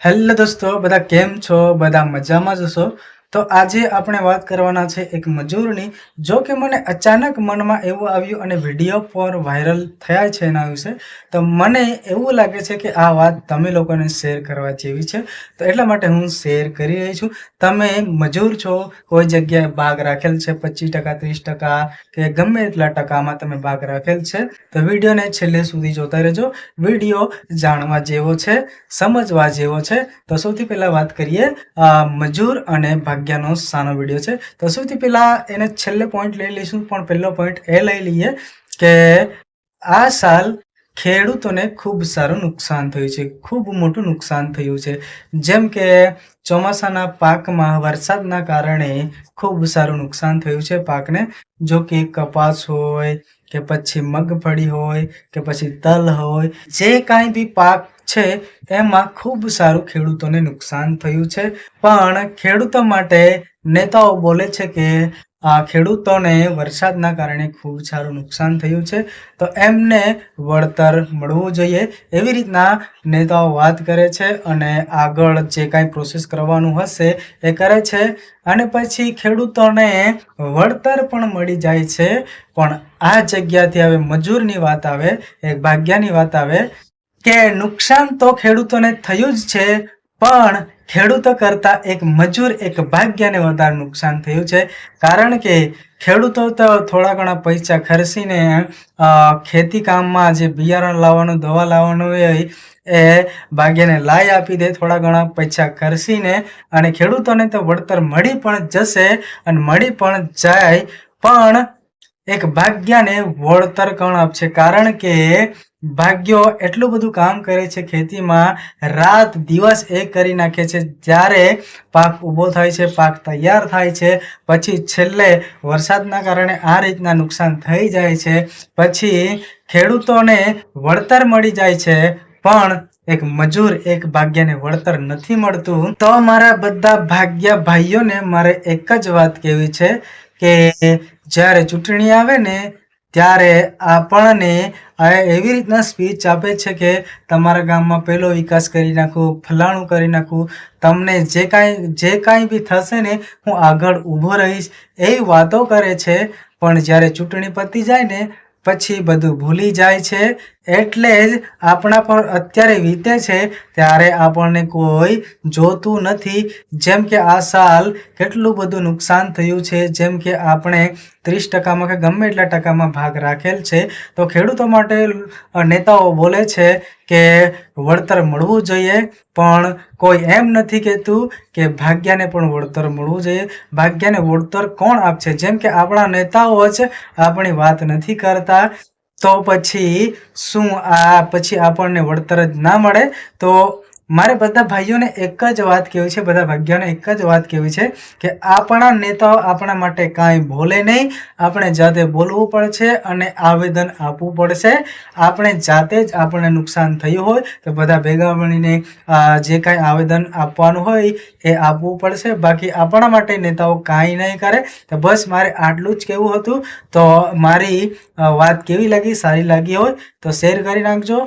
Hello દોસ્તો, બધા કેમ છો? બધા મજામાં જ હશો? તો આજે આપણે વાત કરવાના છે એક મજૂરની. જો કે મને અચાનક મનમાં એવું આવ્યું અને વિડીયો પર વાયરલ થયા છે એના વિશે, તો મને એવું લાગે છે કે આ વાત તમે લોકોને શેર કરવા જેવી છે, તો એટલા માટે હું શેર કરી રહી છું. તમે મજૂર છો, કોઈ જગ્યાએ ભાગ રાખેલ છે 25%, 30% કે ગમે એટલા ટકામાં તમે ભાગ રાખેલ છે, તો વિડીયોને છેલ્લે સુધી જોતા રહેજો. વિડીયો જાણવા જેવો છે, સમજવા જેવો છે. તો સૌથી પહેલા વાત કરીએ મજૂર અને ભાગ્યનો સાનો વિડીયો છે. તો સૌથી પહેલા એને છેલ્લે પોઈન્ટ લઈ લઈશું, પણ પહેલો પોઈન્ટ એ લઈ લઈએ કે આ સાલ ખેડૂતોને ખૂબ સારું નુકસાન થયું છે, ખૂબ મોટું નુકસાન થયું છે. જેમ કે ચોમાસાના પાકમાં વરસાદના કારણે ખૂબ સારું નુકસાન થયું છે પાકને. જો કે કપાસ હોય કે પછી મગફળી હોય કે પછી તલ હોય, જે કાંઈ બી પાક છે એમાં ખૂબ સારું ખેડૂતોને નુકસાન થયું છે. પણ ખેડૂતો માટે નેતાઓ બોલે છે કે આ ખેડૂતોને વરસાદના કારણે ખૂબ સારું નુકસાન થયું છે, તો એમને વળતર મળવું જોઈએ, એવી રીતના નેતાઓ વાત કરે છે અને આગળ જે કાંઈ પ્રોસેસ કરવાનું હશે એ કરે છે. અને પછી ખેડૂતોને વળતર પણ મળી જાય છે. પણ આ જગ્યાથી હવે મજૂરની વાત આવે, એક ભાગ્યની વાત આવે કે નુકસાન તો ખેડૂતોને થયું જ છે, પણ ખેડૂતો કરતા એક મજૂર, એક ભાગ્યને વધારે નુકસાન થયું છે. કારણ કે ખેડૂતો તો થોડા ઘણા પૈસા ખર્ચીને ખેતી કામમાં જે બિયારણ લાવવાનું, દવા લાવવાનું હોય એ ભાગ્યને લાઈ આપી દે થોડા ઘણા પૈસા ખર્ચીને, અને ખેડૂતોને તો વળતર મળી પણ જશે અને મળી પણ જાય. પણ એક ભાગ્યને વળતર કોણ આપશે? કારણ કે ભાગ્યો એટલું બધું કામ કરે છે ખેતીમાં, રાત દિવસ એક કરી નાખે છે. જ્યારે પાક ઊભો થાય છે, પાક તૈયાર થાય છે, પછી છેલ્લે વરસાદના કારણે આ રીતના નુકસાન થઈ જાય છે, પછી ખેડૂતોને વળતર મળી જાય છે, પણ એક મજૂર, એક ભાગ્યને વળતર નથી મળતું. તો મારા બધા ભાગ્ય ભાઈઓને મારે એક જ વાત કહેવી છે કે જ્યારે ચૂંટણી આવે ને ત્યારે આપણને એવી રીતના સ્પીચ આપે છે કે તમારા ગામમાં પેલો વિકાસ કરી નાખું, ફલાણું કરી નાખું, તમને જે કાંઈ બી થશે ને હું આગળ ઊભો રહીશ, એવી વાતો કરે છે. પણ જ્યારે ચૂંટણી પતી જાય ને પછી બધું ભૂલી જાય છે. એટલે જ આપણા પર અત્યારે વીતે છે ત્યારે આપણને કોઈ જોતું નથી. જેમ કે આ સાલ કેટલું બધું નુકસાન થયું છે, જેમ કે આપણે 30%માં કે ગમે એટલા ટકામાં ભાગ રાખેલ છે, તો ખેડૂતો માટે નેતાઓ બોલે છે કે વળતર મળવું જોઈએ, પણ કોઈ એમ નથી કહેતું કે ભાગ્યને પણ વળતર મળવું જોઈએ. ભાગ્યને વળતર કોણ આપશે? જેમ કે આપણા નેતાઓ જ આપણી વાત નથી કરતા, તો પછી શું પછી આપણને વળતર જ ના મળે? તો મારે બધા ભાઈઓને એક જ વાત કહેવી છે, બધા ભાગ્યોને એક જ વાત કહેવી છે કે આપણા નેતાઓ આપણા માટે કાંઈ બોલે નહીં, આપણે જાતે બોલવું પડશે અને આવેદન આપવું પડશે. આપણે જાતે જ આપણને નુકસાન થયું હોય તો બધા ભેગા મળીને જે કાંઈ આવેદન આપવાનું હોય એ આપવું પડશે. બાકી આપણા માટે નેતાઓ કાંઈ નહીં કરે. તો બસ મારે આટલું જ કહેવું હતું. તો મારી વાત કેવી લાગી? સારી લાગી હોય તો શેર કરી નાખજો.